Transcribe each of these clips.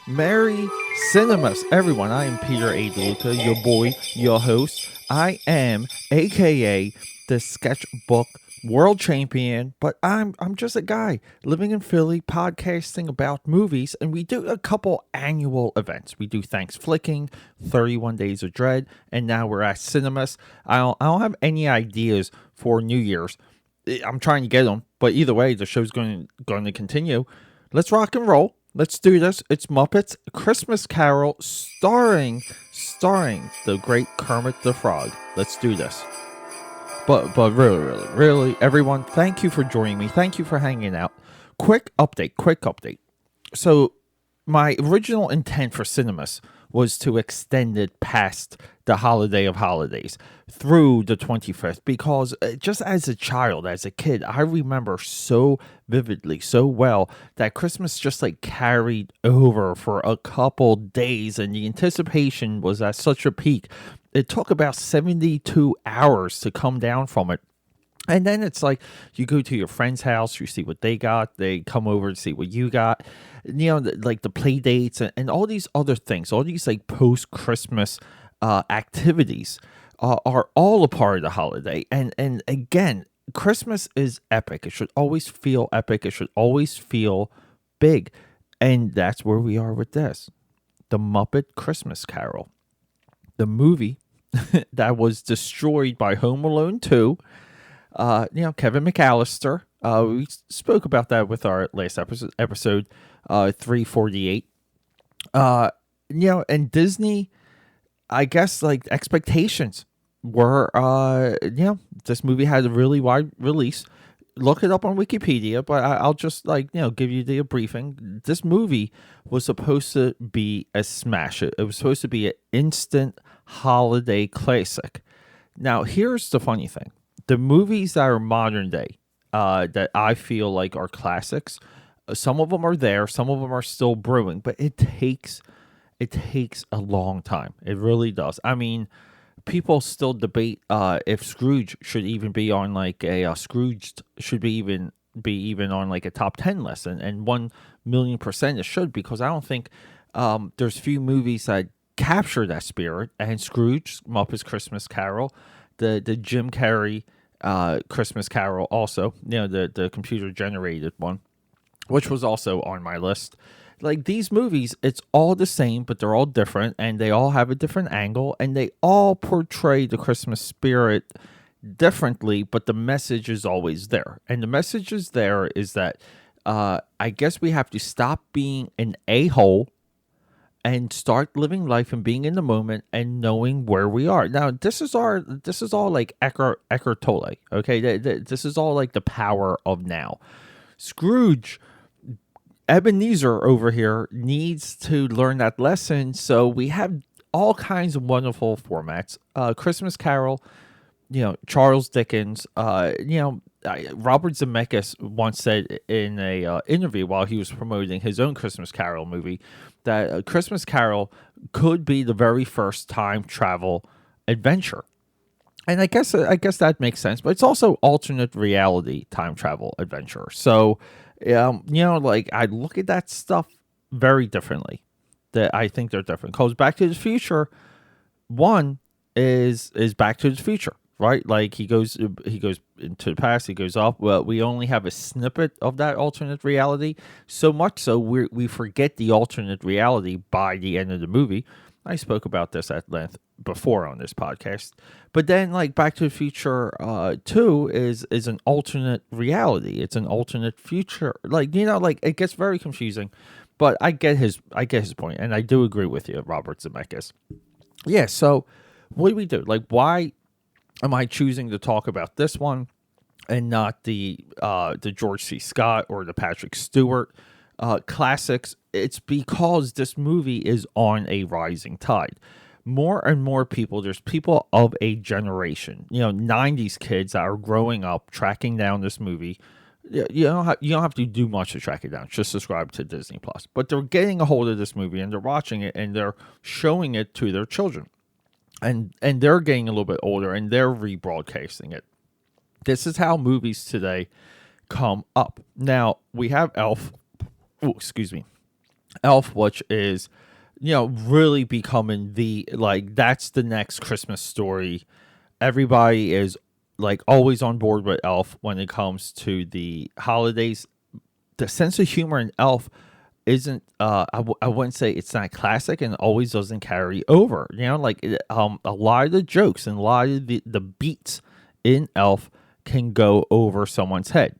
Merry Cinemas, everyone. I am Peter A. DeLuca, your boy, your host. I am AKA the sketchbook world champion, but I'm just a guy living in Philly, podcasting about movies, and we do a couple annual events. We do Thanks Flicking, 31 Days of Dread, and now we're at Cinemas. I don't have any ideas for New Year's. I'm trying to get them, but either way, the show's going to continue. Let's rock and roll. Let's do this. It's Muppets Christmas Carol starring the great Kermit the Frog. Let's do this. But really, everyone, thank you for joining me. Thank you for hanging out. Quick update. So my original intent for Cinemas was to extend it past the holiday of holidays through the 25th because just as a child, as a kid, I remember so vividly, so well that Christmas just like carried over for a couple days and the anticipation was at such a peak. It took about 72 hours to come down from it. And then it's like you go to your friend's house, you see what they got, they come over to see what you got, like the play dates and all these other things, all these like post-Christmas activities are all a part of the holiday. And again, Christmas is epic. It should always feel epic. It should always feel big. And that's where we are with this. The Muppet Christmas Carol. The movie that was destroyed by Home Alone 2. Kevin McAllister. We spoke about that with our last episode 348. And Disney, I guess, like expectations were, this movie had a really wide release. Look it up on Wikipedia, but I'll just give you the briefing. This movie was supposed to be a smash. It was supposed to be an instant holiday classic. Now, here's the funny thing. The movies that are modern day, that I feel like are classics, some of them are there, some of them are still brewing, but it takes a long time. It really does. I mean, people still debate if Scrooge should even be on like Scrooged should be even on like a top 10 list, and 1,000,000% it should, because I don't think there's few movies that capture that spirit. And Scrooge, Muppets Christmas Carol, the Jim Carrey Christmas Carol, also, the computer generated one, which was also on my list. Like these movies, it's all the same, but they're all different, and they all have a different angle, and they all portray the Christmas spirit differently, but the message is always there. And the message is there is that I guess we have to stop being an a-hole and start living life and being in the moment and knowing where we are. Now, this is all like Eckhart Tolle, okay? This is all like the power of now. Scrooge, Ebenezer over here needs to learn that lesson. So we have all kinds of wonderful formats. Christmas Carol, Charles Dickens, Robert Zemeckis once said in a interview while he was promoting his own Christmas Carol movie that Christmas Carol could be the very first time travel adventure. And I guess that makes sense, but it's also alternate reality time travel adventure. So, I look at that stuff very differently. That I think they're different. Because Back to the Future, one is Back to the Future, right? Like he goes into the past, he goes off. Well, we only have a snippet of that alternate reality. So much so we forget the alternate reality by the end of the movie. I spoke about this at length before on this podcast. But then, like, Back to the Future 2 is an alternate reality. It's an alternate future. It gets very confusing. But I get his point, and I do agree with you, Robert Zemeckis. Yeah, so what do we do? Like, why am I choosing to talk about this one and not the George C. Scott or the Patrick Stewart classics? It's because this movie is on a rising tide. More and more people, there's people of a generation, 90s kids that are growing up tracking down this movie. You don't have to do much to track it down. Just subscribe to Disney Plus. But they're getting a hold of this movie and they're watching it and they're showing it to their children. And they're getting a little bit older and they're rebroadcasting it. This is how movies today come up. Now, we have Elf. Oh, excuse me. Elf, which is, really becoming that's the next Christmas story. Everybody is like always on board with Elf when it comes to the holidays. The sense of humor in Elf isn't I wouldn't say it's not classic, and always doesn't carry over. A lot of the jokes and a lot of the beats in Elf can go over someone's head.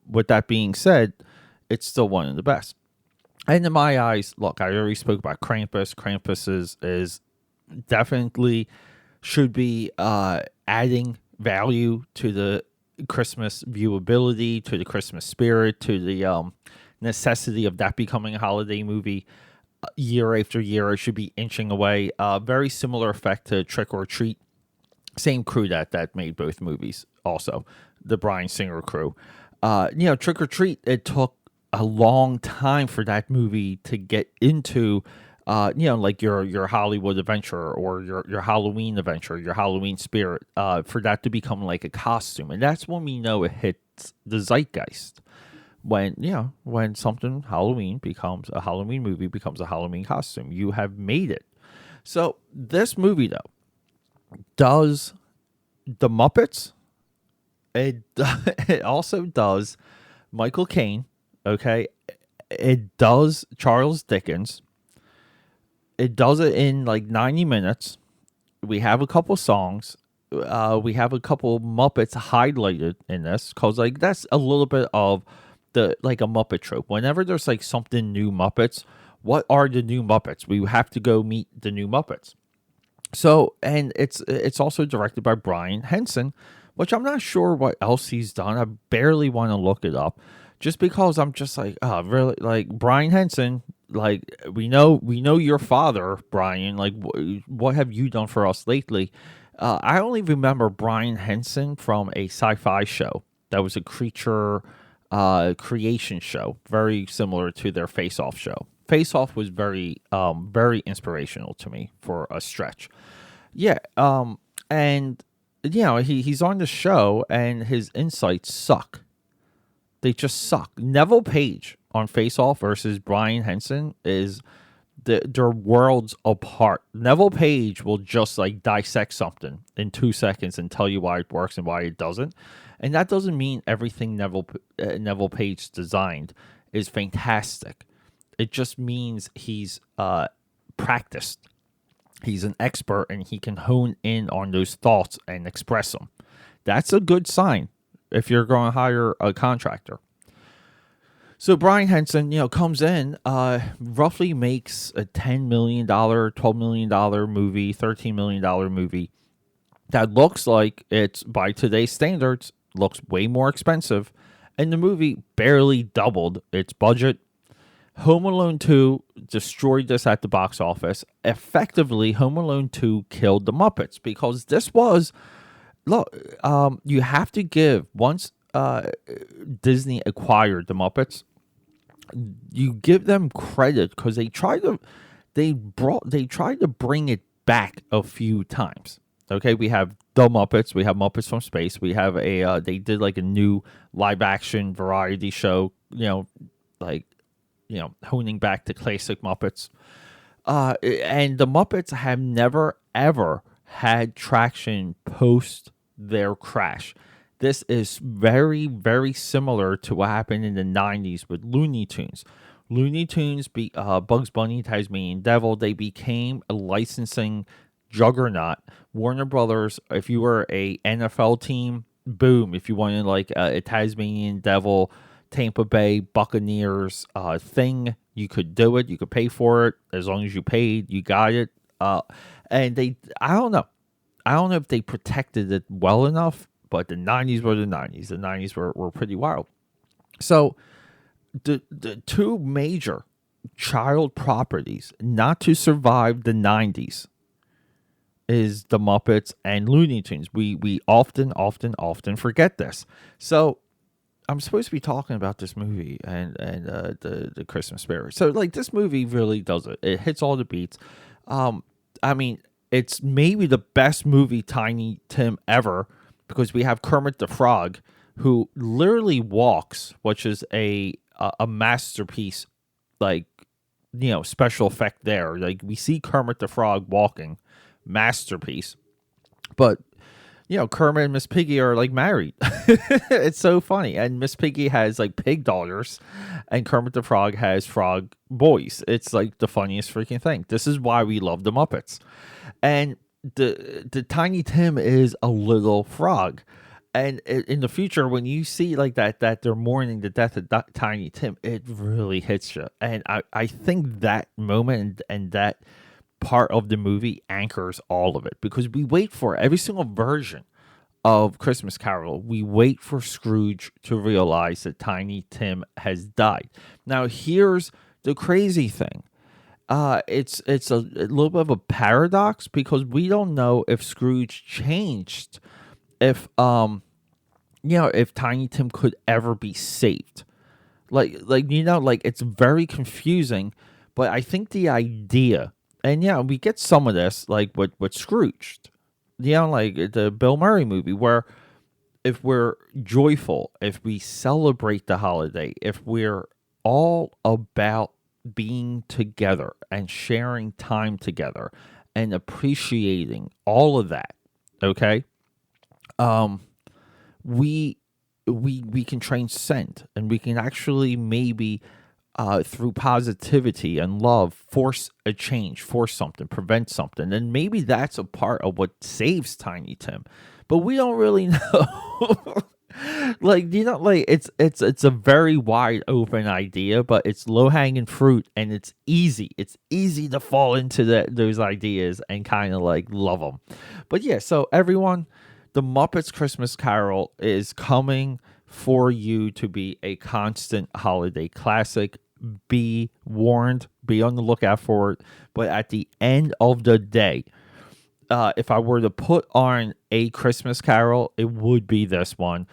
With that being said, it's still one of the best. And in my eyes, look, I already spoke about Krampus. Krampus is definitely should be adding value to the Christmas viewability, to the Christmas spirit, to the necessity of that becoming a holiday movie. Year after year, it should be inching away. Very similar effect to Trick or Treat. Same crew that made both movies. Also, the Bryan Singer crew. Trick or Treat. It took a long time for that movie to get into, like your Hollywood adventure or your Halloween adventure, your Halloween spirit, for that to become like a costume. And that's when we know it hits the zeitgeist. When something Halloween becomes a Halloween movie, becomes a Halloween costume. You have made it. So this movie, though, does the Muppets. It it also does Michael Caine. Okay, it does Charles Dickens. It does it in like 90 minutes. We have a couple songs. We have a couple Muppets highlighted in this, because like that's a little bit of the like a Muppet trope. Whenever there's like something new Muppets, what are the new Muppets? We have to go meet the new Muppets. So, and it's also directed by Brian Henson, which I'm not sure what else he's done. I barely want to look it up, just because I'm just like, oh, really? Like Brian Henson, like we know your father, Brian. Like, what have you done for us lately? I only remember Brian Henson from a sci-fi show that was a creature creation show, very similar to their Face Off show. Face Off was very inspirational to me for a stretch. Yeah, and he's on the show, and his insights suck. They just suck. Neville Page on Face Off versus Brian Henson is they're worlds apart. Neville Page will just like dissect something in 2 seconds and tell you why it works and why it doesn't, and that doesn't mean everything Neville Page designed is fantastic. It just means he's practiced. He's an expert, and he can hone in on those thoughts and express them. That's a good sign if you're going to hire a contractor. So Brian Henson, comes in, roughly makes a $10 million, $12 million movie, $13 million movie that looks like it's, by today's standards, looks way more expensive. And the movie barely doubled its budget. Home Alone 2 destroyed this at the box office. Effectively, Home Alone 2 killed the Muppets, because this was, look, you have to give, once Disney acquired the Muppets, you give them credit, because they tried to bring it back a few times. Okay, we have the Muppets, we have Muppets from Space, we have they did like a new live action variety show, honing back to classic Muppets. And the Muppets have never, ever had traction post their crash. This is very, very similar to what happened in the 90s with Looney Tunes. Looney Tunes, Bugs Bunny, Tasmanian Devil, they became a licensing juggernaut. Warner Brothers, if you were a NFL team, boom. If you wanted like a Tasmanian Devil, Tampa Bay Buccaneers thing, you could do it. You could pay for it. As long as you paid, you got it. And I don't know if they protected it well enough, but the 90s were the 90s. The 90s were pretty wild. So the two major child properties not to survive the 90s is the Muppets and Looney Tunes. We often forget this. So I'm supposed to be talking about this movie and the Christmas spirit. So like this movie really does it. It hits all the beats. I mean, it's maybe the best movie Tiny Tim ever, because we have Kermit the Frog, who literally walks, which is a masterpiece, like special effect there. Like, we see Kermit the Frog walking, masterpiece. But Kermit and Miss Piggy are like married. It's so funny. And Miss Piggy has like pig daughters, and Kermit the Frog has frog boys. It's like the funniest freaking thing. This is why we love the Muppets. And the Tiny Tim is a little frog. And in the future, when you see like that they're mourning the death of Tiny Tim, it really hits you. And I think that moment and that part of the movie anchors all of it, because we wait for every single version of Christmas Carol. We wait for Scrooge to realize that Tiny Tim has died. Now, here's the crazy thing. It's a little bit of a paradox, because we don't know if Scrooge changed, if if Tiny Tim could ever be saved. Like it's very confusing. But I think the idea, and we get some of this, like with Scrooged, like the Bill Murray movie, where if we're joyful, if we celebrate the holiday, if we're all about being together and sharing time together and appreciating all of that, okay, we can transcend, and we can actually maybe through positivity and love force a change, force something, prevent something. And maybe that's a part of what saves Tiny Tim, but we don't really know. Like, it's a very wide open idea, but it's low hanging fruit, and it's easy to fall into those ideas and kind of like love them. But yeah, so everyone, the Muppets Christmas Carol is coming for you to be a constant holiday classic. Be warned, be on the lookout for it. But at the end of the day, if I were to put on a Christmas Carol, it would be this one.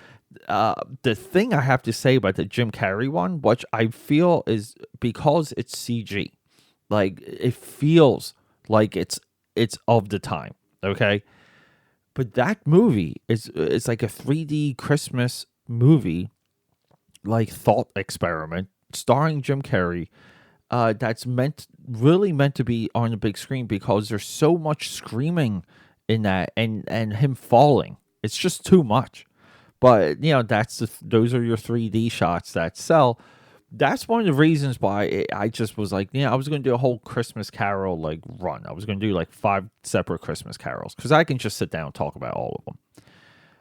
The thing I have to say about the Jim Carrey one, which I feel is because it's CG, like it feels like it's of the time, okay? But that movie it's like a 3D Christmas movie, like thought experiment starring Jim Carrey. That's meant to be on the big screen, because there's so much screaming in that, and him falling. It's just too much. But those are your 3D shots that sell. That's one of the reasons why I just was like, I was going to do a whole Christmas Carol like run. I was going to do like 5 separate Christmas carols, because I can just sit down and talk about all of them.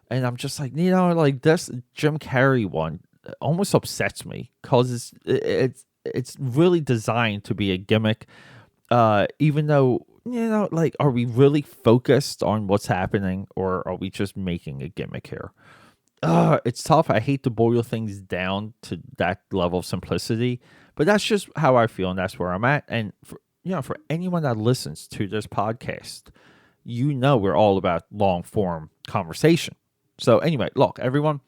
And I'm just like, like this Jim Carrey one almost upsets me, because it's really designed to be a gimmick. Even though, like, are we really focused on what's happening, or are we just making a gimmick here? It's tough. I hate to boil things down to that level of simplicity, but that's just how I feel, and that's where I'm at. And for anyone that listens to this podcast, we're all about long form conversation. So anyway, look, everyone,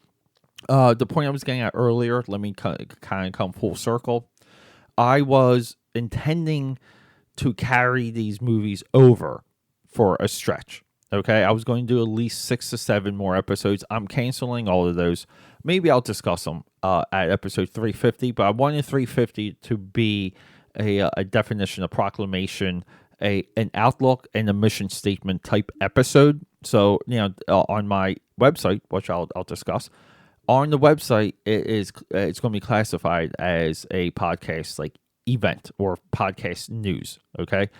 the point I was getting at earlier, let me kind of come full circle. I was intending to carry these movies over for a stretch. Okay, I was going to do at least 6 to 7 more episodes. I'm canceling all of those. Maybe I'll discuss them at episode 350, but I wanted 350 to be a definition, a proclamation, an outlook, and a mission statement type episode. So, on my website, which I'll discuss, on the website, it's going to be classified as a podcast like event or podcast news. Okay.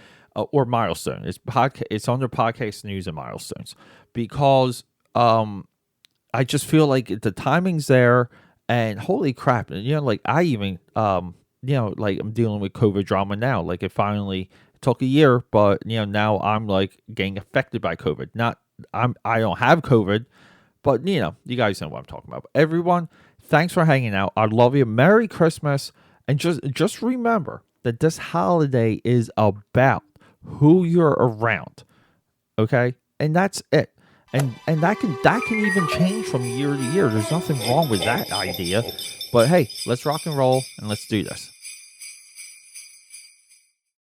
Or milestone. It's under podcast news and milestones, because I just feel like the timing's there, and holy crap, like I even like I'm dealing with COVID drama now. Like it finally took a year, but now I'm like getting affected by COVID. I don't have COVID, but you guys know what I'm talking about. But everyone, thanks for hanging out. I love you. Merry Christmas, and just remember that this holiday is about who you're around, okay? And that's it. And that can even change from year to year. There's nothing wrong with that idea. But hey, let's rock and roll, and let's do this.